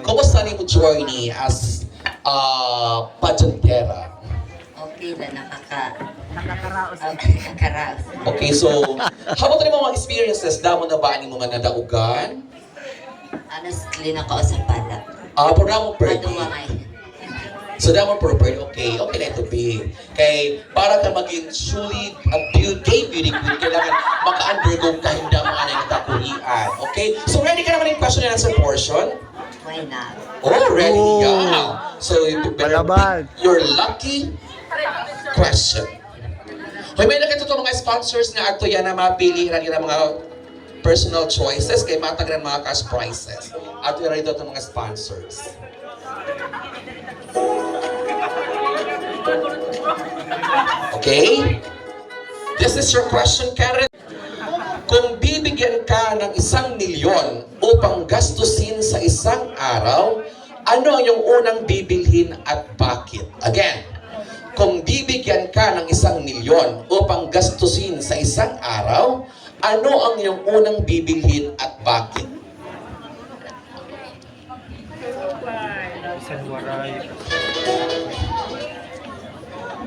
Kumusta ni mo journey as pageantera? Okay na, nakakaraos. Okay, so how about ni mga experiences? Damo na ba ni mo nga nadaugan? Honestly, nakausapan lang. Programo per Ano ba ngay? So damo per okay na ito be. Kay para ka maging truly a gay beauty queen, kailangan maka-undergo ka hindi mo anay nagkakurian. Okay? So ready ka naman yung question and answer portion? Why not? Oh, ready? Oh. Yeah. So you better Malaban. pick your lucky question. Hoy, may nakita ito mga sponsors nga ato yan na mapili na mga personal choices kay matag ng mga cash prizes. Ato yan ito mga sponsors. Okay? This is your question, Karen. Kung bibigyan ka ng 1,000,000 upang gastusin sa isang araw, ano ang iyong unang bibilhin at bakit? Again, kung bibigyan ka ng 1,000,000 upang gastusin sa isang araw, ano ang iyong unang bibilhin at bakit?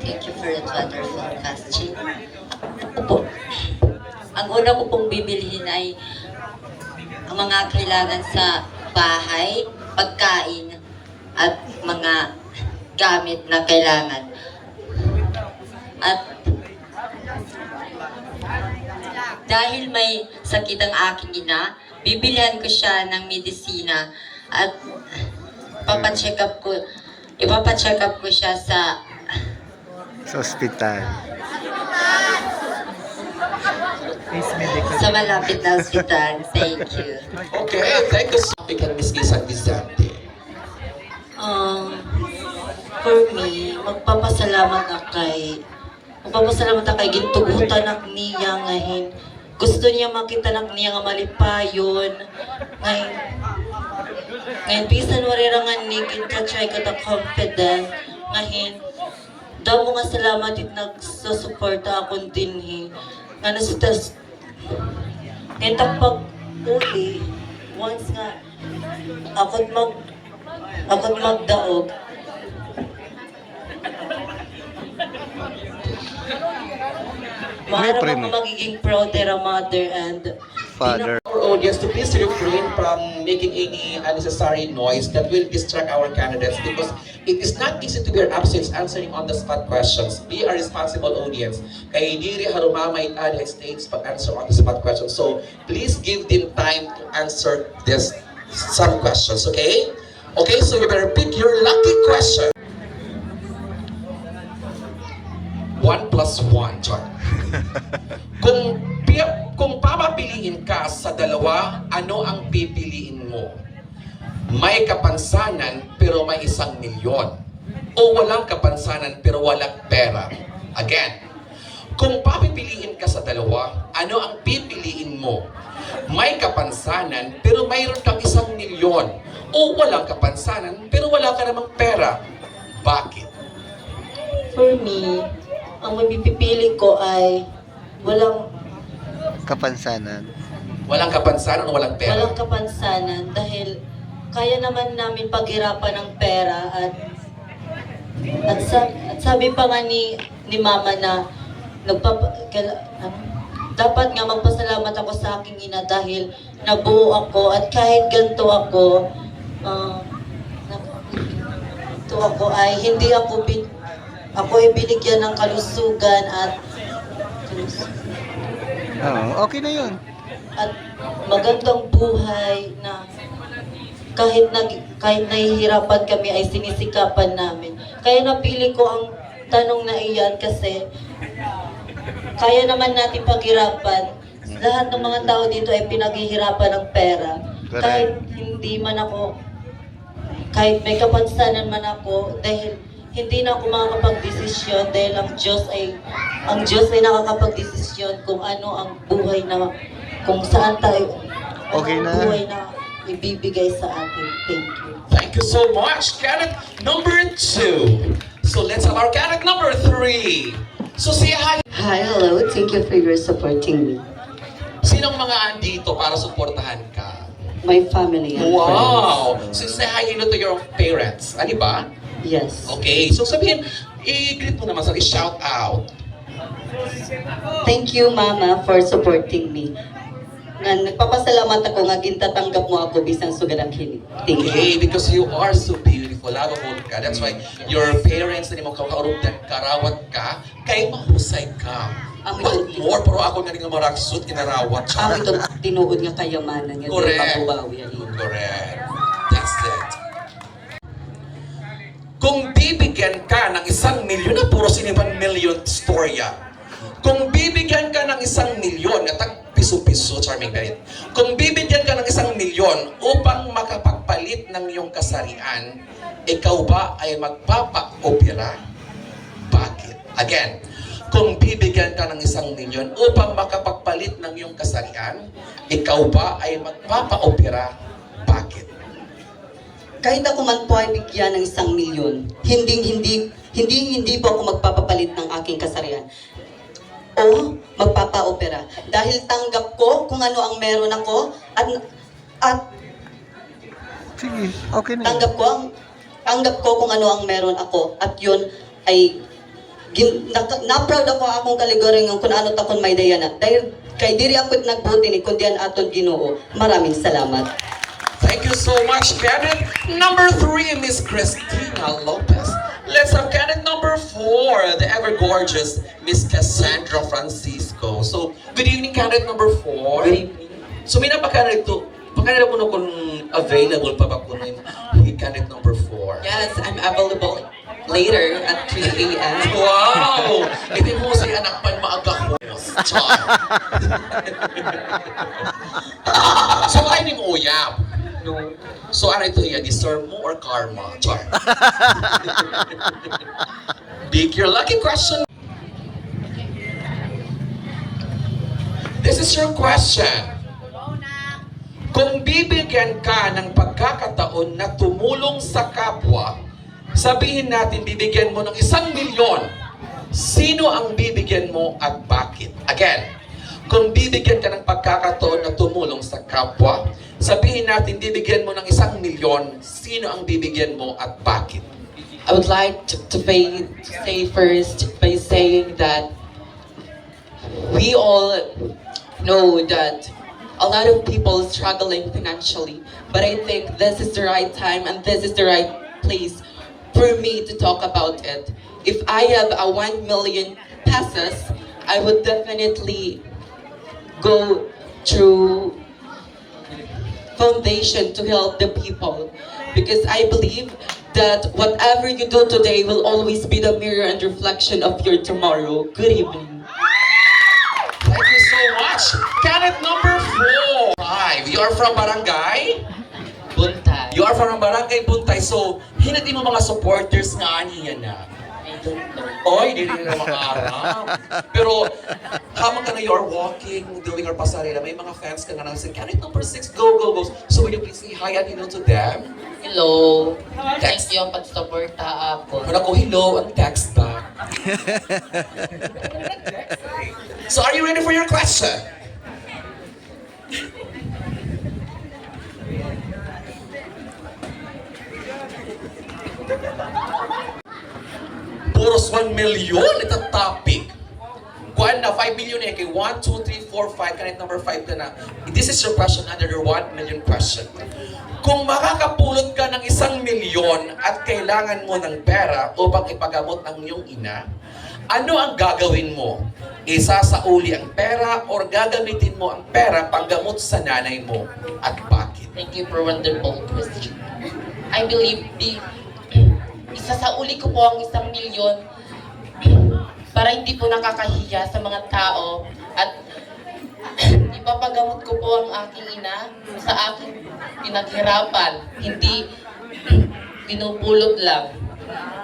Thank you for that wonderful question. Opo. Ang una ko pong bibilihin ay ang mga kailangan sa bahay, pagkain, at mga gamit na kailangan. At dahil may sakit ang aking ina, bibilihan ko siya ng medisina at ipapacheck up ko siya sa ospital. malapit na ospital. Thank you. Okay, thank you so much, Miss Isan Vicente. For me, magpapasalamat na kay gintugutan ak niya ngayon. Gusto niya makita nak niya nga malipayon. Ngayon bisan warirangan ni gintatry ko ta confident. Ngayon, daw mo nga salamat it nagsusuporta akong dinhi. Nga nasitas, ngayon pag uli, once nga, ako't magdaog, maharap premi. ako magiging proud na mother and Father. Our audience to please refrain from making any unnecessary noise that will distract our candidates because it is not easy to bear absence answering on the spot questions. Be a responsible audience. Kaya diri harumamay at stage pag answer on the spot questions. So please give them time to answer some questions, okay? Okay, so you better pick your lucky question. 1 plus 1, John. Kung papapiliin ka sa dalawa, ano ang pipiliin mo? May kapansanan pero may 1,000,000. O walang kapansanan pero walang pera. Again, kung papipiliin ka sa dalawa, ano ang pipiliin mo? May kapansanan pero mayroon kang 1,000,000. O walang kapansanan pero wala ka namang pera. Bakit? for me, ang mapipili ko ay walang Kapansanan. Walang kapansanan o walang pera? walang kapansanan dahil kaya naman namin paghirapan ng pera at sabi pa nga ni mama na dapat nga magpasalamat ako sa aking ina dahil nabuo ako at kahit ganito ako ay hindi ako binigyan ng kalusugan at Oo, okay na yun. at magandang buhay na kahit nahihirapan kami ay sinisikapan namin. Kaya napili ko ang tanong na iyan kasi kaya naman natin paghirapan. Lahat ng mga tao dito ay pinaghihirapan ng pera. Kahit may kapansanan man ako, dahil hindi na ako makakapag-desisyon dahil ang Diyos ay nakakapag-desisyon kung ano ang buhay na, kung saan tayo, Okay ang na. buhay na ibibigay sa atin. Thank you. Thank you so much. Candidate number 2. So let's have our candidate number 3. So say hi. Hi, hello. Thank you for your supporting me. Sinong mga andito para suportahan ka? my family and Wow! So say hi hello to your parents. Ano ba? friends. Yes. Okay. So sabihin, i-greet mo naman, i-shout out. Thank you, Mama, for supporting me. Nga nagpapasalamat ako nga gintatanggap mo ako bisang sugadang kini. Thank you. Okay, because you are so beautiful, lovable ka. That's why your parents na mo kaurutan, karawat ka, kay mahusay ka. What more? Pero ako nga nga maraksot, kinarawat siya. Ang ito tinuod nga kayamanan nga Correct. pagbabawi. Correct. That's it. Kung bibigyan ka ng 1 milyon, na puro sinipan million storya. Kung bibigyan ka ng 1 milyon, na tag piso-piso, charming galit. Kung bibigyan ka ng 1 milyon upang makapagpalit ng iyong kasarian, ikaw ba ay magpapa-opera? Bakit? Again, kung bibigyan ka ng 1 milyon upang makapagpalit ng iyong kasarian, ikaw ba ay magpapa-opera? Bakit? Kahit ako man po ay bigyan ng 1 milyon, hindi po ako magpapapalit ng aking kasarian. O magpapa-opera. Dahil tanggap ko kung ano ang meron ako at Sige, okay na yun. tanggap ko kung ano ang meron ako at yun ay na-proud ako akong kaligoring kung ano takon may dayana. Dahil kay diri ako nagbuti ni kundi an aton Ginoo. Maraming salamat. Thank you so much, Kenneth. Number 3, Miss Cristina Lopez. Let's have Kenneth number 4, the ever-gorgeous Miss Cassandra Francisco. So, good evening, Kenneth number 4. Good evening. So, may napakalit to. Pakanila ko na kung available pa ba ko na yung Kenneth number 4. Yes, I'm available later at 3 a.m. Wow! Hindi mo si anak pan maaga host. Char. So, ay ning uyab. No. So, ano ito yan? Deserve mo or karma? Char. Big your lucky question. This is your question. Kung bibigyan ka ng pagkakataon na tumulong sa kapwa, sabihin natin bibigyan mo ng 1 milyon, sino ang bibigyan mo at bakit? Again, kung bibigyan ka ng pagkakataon na tumulong sa kapwa, sabihin natin bibigyan mo ng 1 milyon, sino ang bibigyan mo at bakit? I would like to say first by saying that we all know that a lot of people struggling financially, but I think this is the right time and this is the right place for me to talk about it. If I have a 1 million pesos, I would definitely go through foundation to help the people, because I believe that whatever you do today will always be the mirror and reflection of your tomorrow. Good evening. Thank you so much. Kenneth number 4. You are from Barangay? Buntay. You are from Barangay Buntay. So, hinati mo mga supporters nga niya na. I don't know. Oy, hindi rin na makaharap. Pero, habang ka na you're walking, doing our pasarela, may mga fans ka nga nang say, Kenneth number 6, go, go, go. So, will you please say hi and hello to them? Hello. Text. Thank you pag-suporta ako. Kung ako hello, ang text back. So, are you ready for your question? Puros 1 million ito topic. Kuan na 5 million eh kay 1, 2, 3, 4, 5 kanit number 5 ka na. This is your question under your 1 million question. Kung makakapulot ka ng 1 milyon at kailangan mo ng pera upang ipagamot ang iyong ina, ano ang gagawin mo? Isasauli ang pera or gagamitin mo ang pera panggamot sa nanay mo? At bakit? Thank you for wonderful question. I believe isasauli ko po ang 1 milyon para hindi po nakakahiya sa mga tao at ipapagamot ko po ang aking ina sa aking pinaghirapan. Hindi pinupulot lang,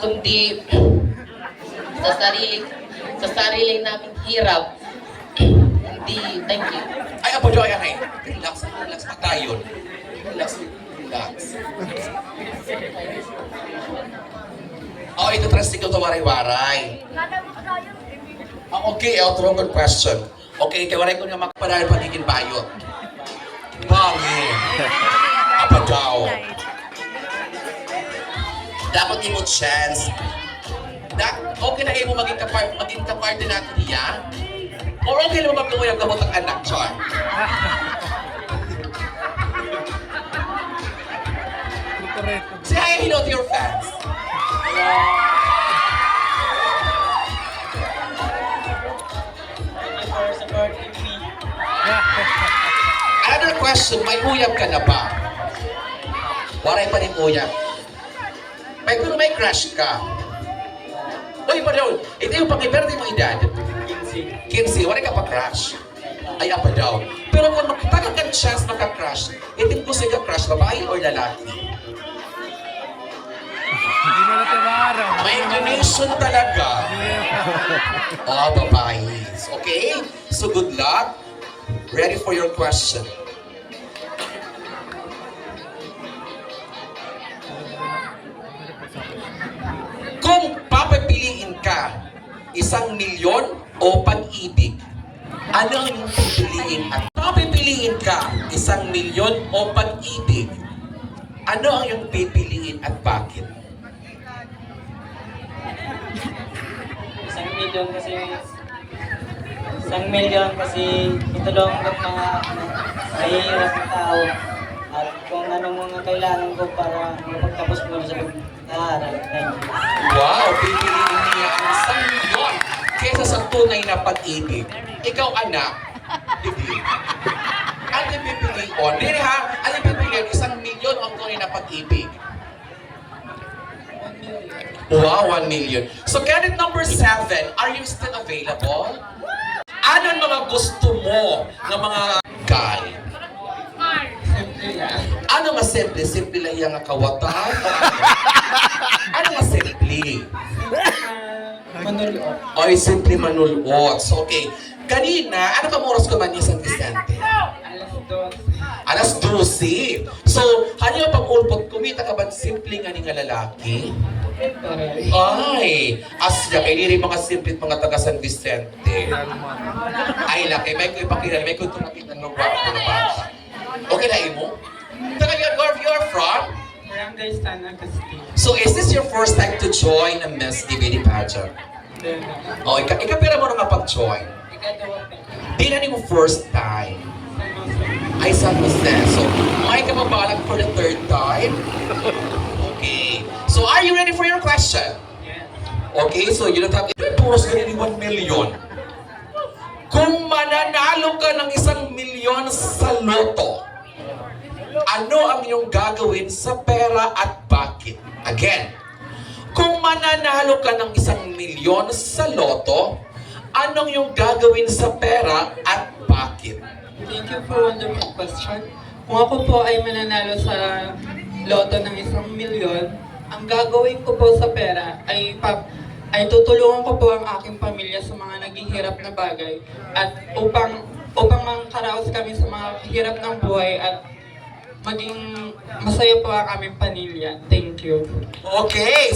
kundi sa sarili namin hirap. Hindi, thank you. Ay, apo Joy, ay. Relax, relax pa tayo. Relax, relax. Oh, ito trusting ko ito waray-waray. Okay, outro good question. Okay, kaya waray ko nga makapadahin pagiging bayot. Bangin. apa daw. Dapat di mo chance. Okay na mo maging kaparte natin niya? Or okay lang magkaway ang gamot ang anak, Char? Say hi, hello to your fans. Another question, may uyab ka na ba? Waray pa rin uyab. Pero may crush ka. Uy, pa daw. Ito yung pang-iberte mo edad. 15. Waray ka pa crush. Ay, apa daw. Pero kung magtagal kang chance maka-crush, itin ko sa'yo ka-crush, babae or lalaki? Hindi na natin maaraw. May inclination talaga. Oh, babae. Okay? So good luck. Ready for your question. Kung papapiliin ka, 1,000,000 o pag-ibig, ano ang iyong pipiliin? At papapiliin ka, 1,000,000 o pag-ibig, ano ang iyong pipiliin at bakit? 1,000,000 kasi itulong ng mga mahihirap na tao at kung ano mga kailangan ko para magtapos mo sa pag-aaral. Thank you. Wow, pipiliin niya ang 1,000,000 kesa sa tunay na pag-ibig. Ikaw, anak, hindi. Ano yung pipiliin? O, hindi ha? Ano yung pipiliin? 1,000,000 o ang tunay na pag-ibig? Wow, 1,000,000. So, candidate number 7, are you still available? Ano ang mga gusto mo ng mga guy? Ano nga simple? Simple lang yung kawatan? Ano nga simple? Manulot. Ay, simple manulot. So, okay. Kanina, ano ka oras ko man ni San Vicente? Alas 12. So, ano yung pag-ulpot, kumita ka ba simple nga ni nga lalaki? Ay, asya, kay diri mga simple mga taga San Vicente. Ay, laki, may ko ipakilala, may ko ito nakita ng gwapo na bata. Okay na imo? Taga where you are from? Barangay San Agustin. So, is this your first time to join a Miss DVD pageant? O, ikapira mo na nga pag-join. Di na ni mo first time. Ay, San Jose. So, may ka mabalag for the third time? Okay. So, are you ready for your question? Okay, so you don't have... Puros ka ni 1,000,000. Kung mananalo ka ng 1,000,000 sa loto, ano ang iyong gagawin sa pera at bakit? Again, kung mananalo ka ng 1,000,000 sa loto, anong iyong gagawin sa pera at bakit? Thank you for wonderful question. Kung ako po ay mananalo sa loto ng 1,000,000, ang gagawin ko po sa pera ay tutulungan ko po ang aking pamilya sa mga naghihirap na bagay at upang makaraos kami sa mga hirap ng buhay at maging masaya po ang aming pamilya. Thank you. Okay.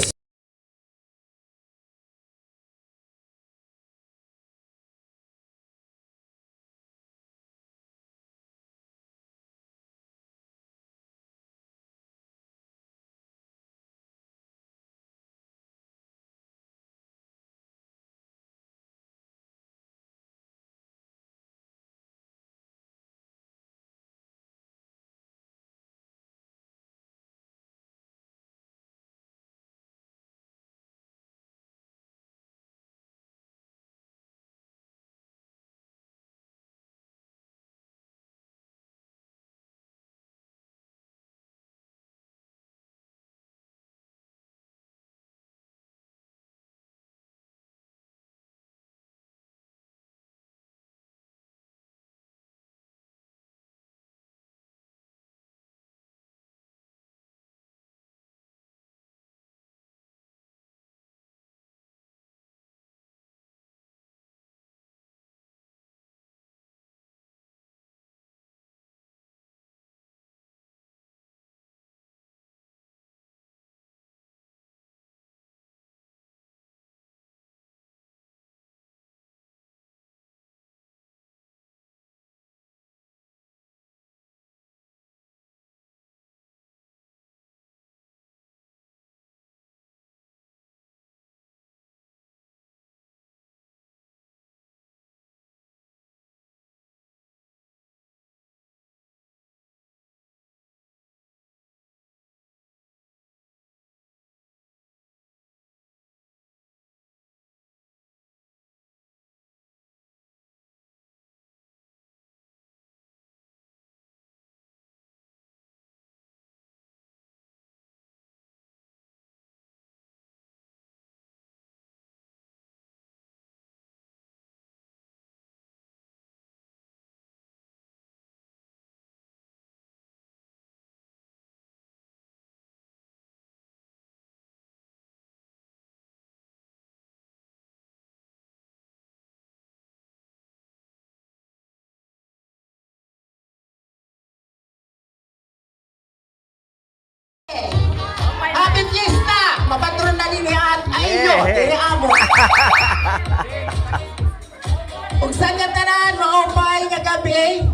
Kung saan nga tanan, maupay nga gabi,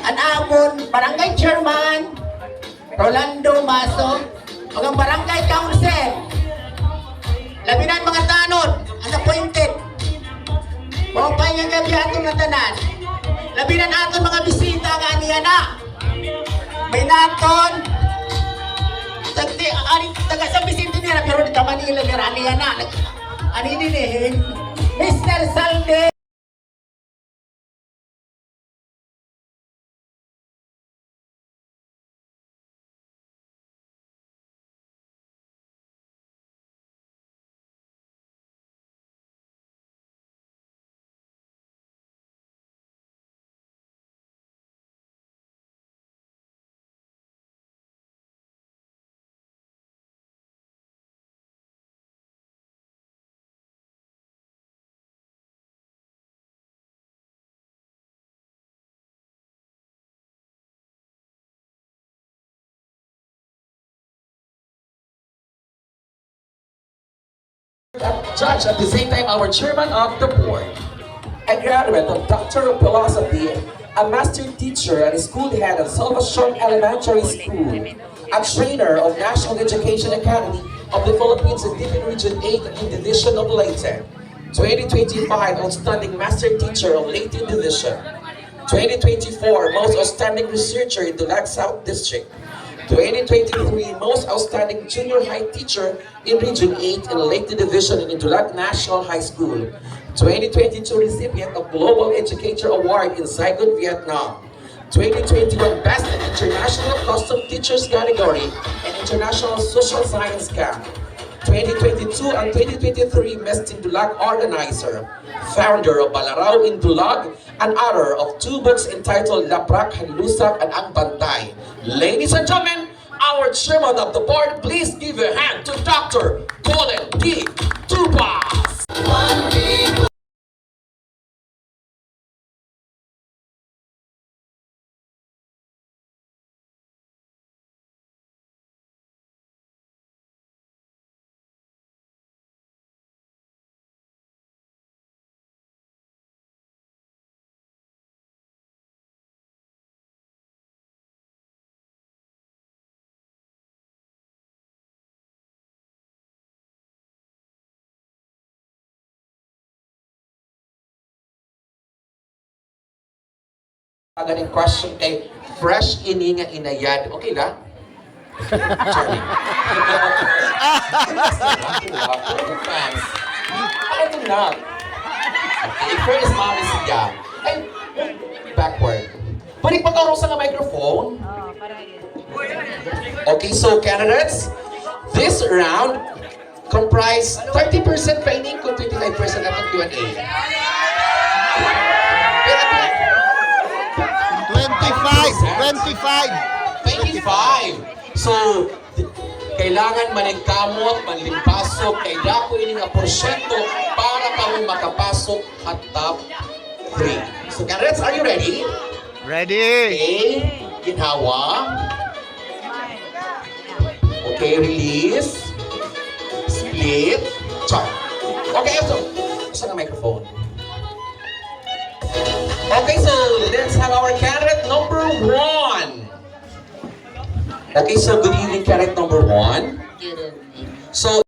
ang amon, barangay chairman, Rolando Maso, o ang barangay council, labinan mga tanod, ang appointed, maupay nga gabi aton nga tanan, labinan aton mga bisita nga niya na, may naton, taga sa bisita niya, pero di ka Manila niya, niya na, ani din eh, Mr. Salde. Judge, at the same time, our chairman of the board, a graduate of Doctor of Philosophy, a master teacher and school head of Salvacion Elementary School, a trainer of National Education Academy of the Philippines in Diffin Region 8 in Division of Leyte, 2025 Outstanding Master Teacher of Leyte Division, 2024 Most Outstanding Researcher in Dulag South District, 2023 Most Outstanding Junior High Teacher in Region 8 in Leyte Division in Dulag National High School, 2022 recipient of Global Educator Award in Saigon, Vietnam, 2021 Best in International Custom Teachers category and International Social Science Camp, 2022 and 2023 Best in Dulag Organizer, founder of Balarao in Dulag, and author of 2 books entitled Laprak, Hanlusak, and Ang Bantay. Ladies and gentlemen, our chairman of the board, please give a hand to Dr. Colin D. Tubas. Galing question kay Fresh Ini nga inayad. Okay lang? Charlie. Fans. Ito lang. Okay, first mommy siya. And backward. Balik pa ka sa microphone. Okay, so candidates, this round comprise 30% training kung 25% at Q&A. 25. So, kailangan manigkamot, manlimpasok, kay dako ini nga porsyento para kamo makapasok at top 3. So, candidates, are you ready? Ready? Okay, ginhawa. Okay, release. Split. Chop. Okay, so, saan ang microphone? Okay, so let's have our candidate number 1. Okay, so good evening, candidate number 1. Good evening. So